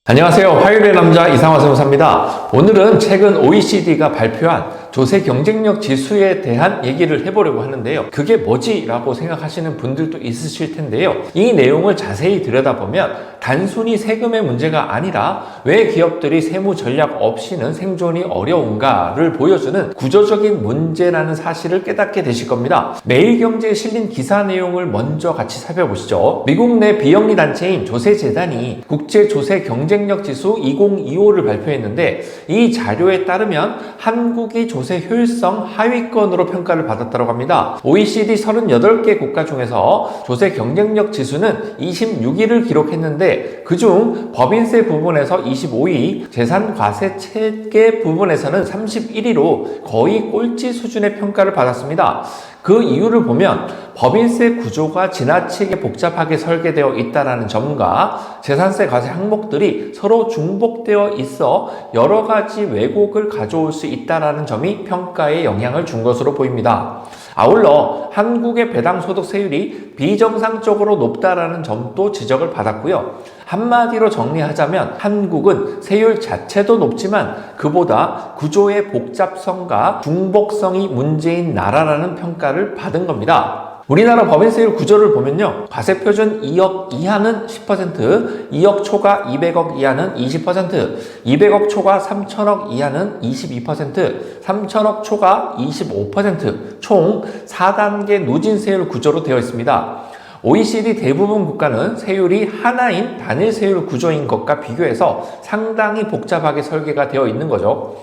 안녕하세요. 화요일의 남자 이상화 세무사입니다. 오늘은 최근 OECD가 발표한 조세 경쟁력 지수에 대한 얘기를 해보려고 하는데요. 그게 뭐지? 라고 생각하시는 분들도 있으실 텐데요. 이 내용을 자세히 들여다보면 단순히 세금의 문제가 아니라 왜 기업들이 세무 전략 없이는 생존이 어려운가를 보여주는 구조적인 문제라는 사실을 깨닫게 되실 겁니다. 매일경제에 실린 기사 내용을 먼저 같이 살펴보시죠. 미국 내 비영리 단체인 조세재단이 국제조세 경쟁력 지수 2025를 발표했는데 이 자료에 따르면 한국이 조세 효율성 하위권으로 평가를 받았다고 합니다. OECD 38개 국가 중에서 조세 경쟁력 지수는 26위를 기록했는데 그중 법인세 부분에서 25위, 재산과세 체계 부분에서는 31위로 거의 꼴찌 수준의 평가를 받았습니다. 그 이유를 보면 법인세 구조가 지나치게 복잡하게 설계되어 있다는 점과 재산세 과세 항목들이 서로 중복되어 있어 여러 가지 왜곡을 가져올 수 있다는 점이 평가에 영향을 준 것으로 보입니다. 아울러 한국의 배당 소득 세율이 비정상적으로 높다라는 점도 지적을 받았고요. 한마디로 정리하자면 한국은 세율 자체도 높지만 그보다 구조의 복잡성과 중복성이 문제인 나라라는 평가를 받은 겁니다. 우리나라 법인세율 구조를 보면요. 과세표준 2억 이하는 10%, 2억 초과 200억 이하는 20%, 200억 초과 3천억 이하는 22%, 3천억 초과 25%, 총 4단계 누진세율 구조로 되어 있습니다. OECD 대부분 국가는 세율이 하나인 단일 세율 구조인 것과 비교해서 상당히 복잡하게 설계가 되어 있는 거죠.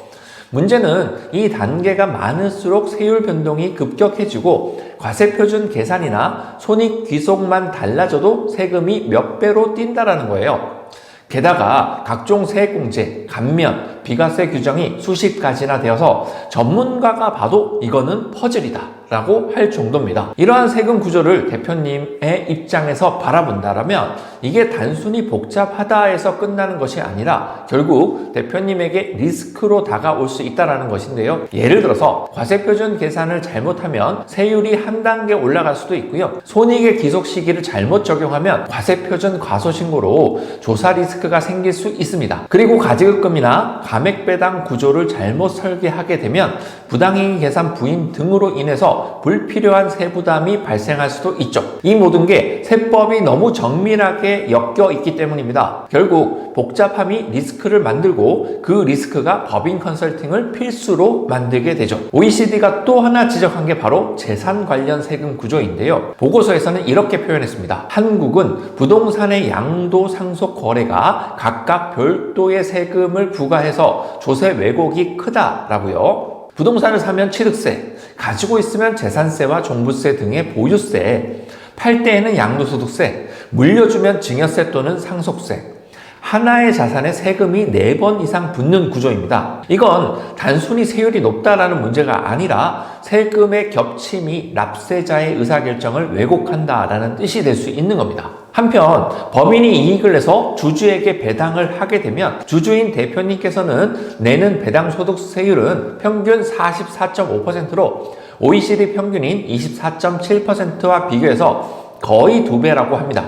문제는 이 단계가 많을수록 세율 변동이 급격해지고 과세표준 계산이나 손익 귀속만 달라져도 세금이 몇 배로 뛴다라는 거예요. 게다가 각종 세액공제, 감면, 비과세 규정이 수십 가지나 되어서 전문가가 봐도 이거는 퍼즐이다 라고 할 정도입니다. 이러한 세금 구조를 대표님의 입장에서 바라본다면 이게 단순히 복잡하다 해서 끝나는 것이 아니라 결국 대표님에게 리스크로 다가올 수 있다는 것인데요. 예를 들어서 과세표준 계산을 잘못하면 세율이 한 단계 올라갈 수도 있고요. 손익의 기속 시기를 잘못 적용하면 과세표준 과소신고로 조사 리스크가 생길 수 있습니다. 그리고 가지급금이나 감액배당 구조를 잘못 설계하게 되면 부당이익 계산 부인 등으로 인해서 불필요한 세부담이 발생할 수도 있죠. 이 모든 게 세법이 너무 정밀하게 엮여 있기 때문입니다. 결국 복잡함이 리스크를 만들고 그 리스크가 법인 컨설팅을 필수로 만들게 되죠. OECD가 또 하나 지적한 게 바로 재산 관련 세금 구조인데요. 보고서에서는 이렇게 표현했습니다. 한국은 부동산의 양도 상속 거래가 각각 별도의 세금을 부과해서 조세 왜곡이 크다라고요. 부동산을 사면 취득세, 가지고 있으면 재산세와 종부세 등의 보유세, 팔 때에는 양도소득세, 물려주면 증여세 또는 상속세, 하나의 자산에 세금이 4번 이상 붙는 구조입니다. 이건 단순히 세율이 높다라는 문제가 아니라 세금의 겹침이 납세자의 의사결정을 왜곡한다라는 뜻이 될 수 있는 겁니다. 한편 법인이 이익을 내서 주주에게 배당을 하게 되면 주주인 대표님께서는 내는 배당 소득세율은 평균 44.5%로 OECD 평균인 24.7%와 비교해서 거의 2배라고 합니다.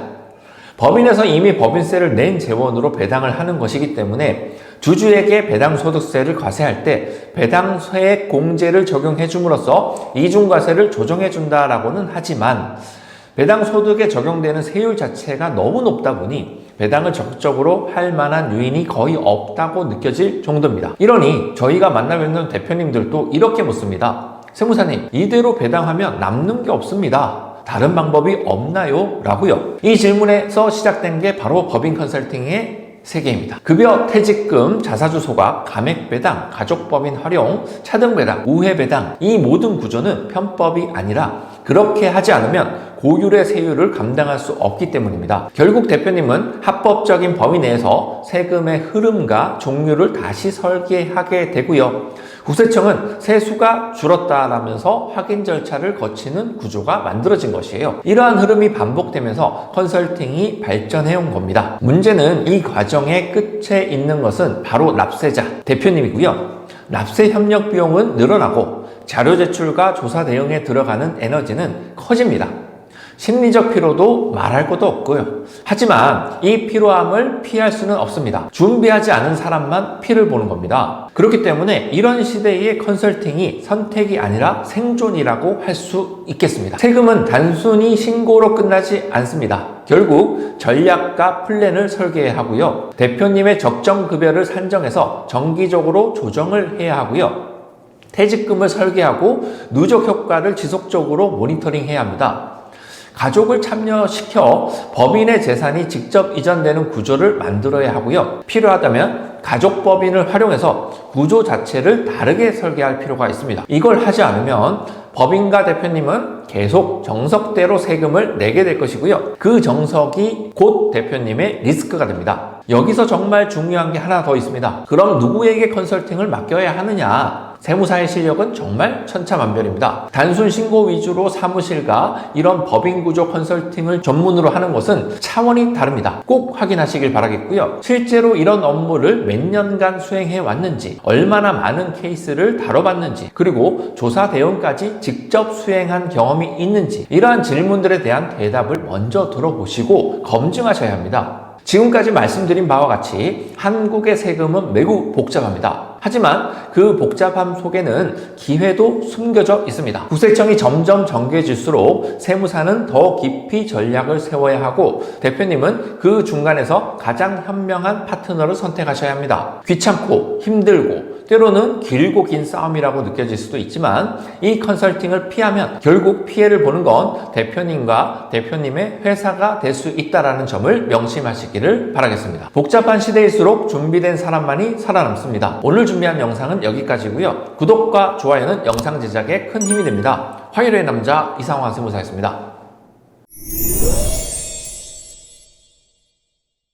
법인에서 이미 법인세를 낸 재원으로 배당을 하는 것이기 때문에 주주에게 배당소득세를 과세할 때 배당세액 공제를 적용해 줌으로써 이중과세를 조정해 준다라고는 하지만 배당소득에 적용되는 세율 자체가 너무 높다 보니 배당을 적극적으로 할 만한 요인이 거의 없다고 느껴질 정도입니다. 이러니 저희가 만나뵙는 대표님들도 이렇게 묻습니다. 세무사님, 이대로 배당하면 남는 게 없습니다. 다른 방법이 없나요? 라고요. 이 질문에서 시작된 게 바로 법인 컨설팅의 세계입니다. 급여, 퇴직금, 자사주 소각, 감액배당, 가족법인 활용, 차등배당, 우회배당 이 모든 구조는 편법이 아니라 그렇게 하지 않으면 고율의 세율을 감당할 수 없기 때문입니다. 결국 대표님은 합법적인 범위 내에서 세금의 흐름과 종류를 다시 설계하게 되고요. 국세청은 세수가 줄었다라면서 확인 절차를 거치는 구조가 만들어진 것이에요. 이러한 흐름이 반복되면서 컨설팅이 발전해온 겁니다. 문제는 이 과정의 끝에 있는 것은 바로 납세자, 대표님이고요. 납세 협력 비용은 늘어나고 자료 제출과 조사 대응에 들어가는 에너지는 커집니다. 심리적 피로도 말할 것도 없고요. 하지만 이 피로함을 피할 수는 없습니다. 준비하지 않은 사람만 피를 보는 겁니다. 그렇기 때문에 이런 시대의 컨설팅이 선택이 아니라 생존이라고 할 수 있겠습니다. 세금은 단순히 신고로 끝나지 않습니다. 결국 전략과 플랜을 설계해야 하고요. 대표님의 적정 급여를 산정해서 정기적으로 조정을 해야 하고요. 퇴직금을 설계하고 누적 효과를 지속적으로 모니터링해야 합니다. 가족을 참여시켜 법인의 재산이 직접 이전되는 구조를 만들어야 하고요. 필요하다면 가족법인을 활용해서 구조 자체를 다르게 설계할 필요가 있습니다. 이걸 하지 않으면 법인과 대표님은 계속 정석대로 세금을 내게 될 것이고요. 그 정석이 곧 대표님의 리스크가 됩니다. 여기서 정말 중요한 게 하나 더 있습니다. 그럼 누구에게 컨설팅을 맡겨야 하느냐? 세무사의 실력은 정말 천차만별입니다. 단순 신고 위주로 사무실과 이런 법인 구조 컨설팅을 전문으로 하는 것은 차원이 다릅니다. 꼭 확인하시길 바라겠고요. 실제로 이런 업무를 몇 년간 수행해 왔는지, 얼마나 많은 케이스를 다뤄봤는지, 그리고 조사 대응까지 직접 수행한 경험이 있는지, 이러한 질문들에 대한 대답을 먼저 들어보시고 검증하셔야 합니다. 지금까지 말씀드린 바와 같이 한국의 세금은 매우 복잡합니다. 하지만 그 복잡함 속에는 기회도 숨겨져 있습니다. 국세청이 점점 정교해질수록 세무사는 더 깊이 전략을 세워야 하고 대표님은 그 중간에서 가장 현명한 파트너를 선택하셔야 합니다. 귀찮고 힘들고 때로는 길고 긴 싸움이라고 느껴질 수도 있지만 이 컨설팅을 피하면 결국 피해를 보는 건 대표님과 대표님의 회사가 될 수 있다는 점을 명심하시기를 바라겠습니다. 복잡한 시대일수록 준비된 사람만이 살아남습니다. 오늘 준비한 영상은 여기까지고요. 구독과 좋아요는 영상 제작에 큰 힘이 됩니다. 화요일의 남자 이상화 세무사였습니다.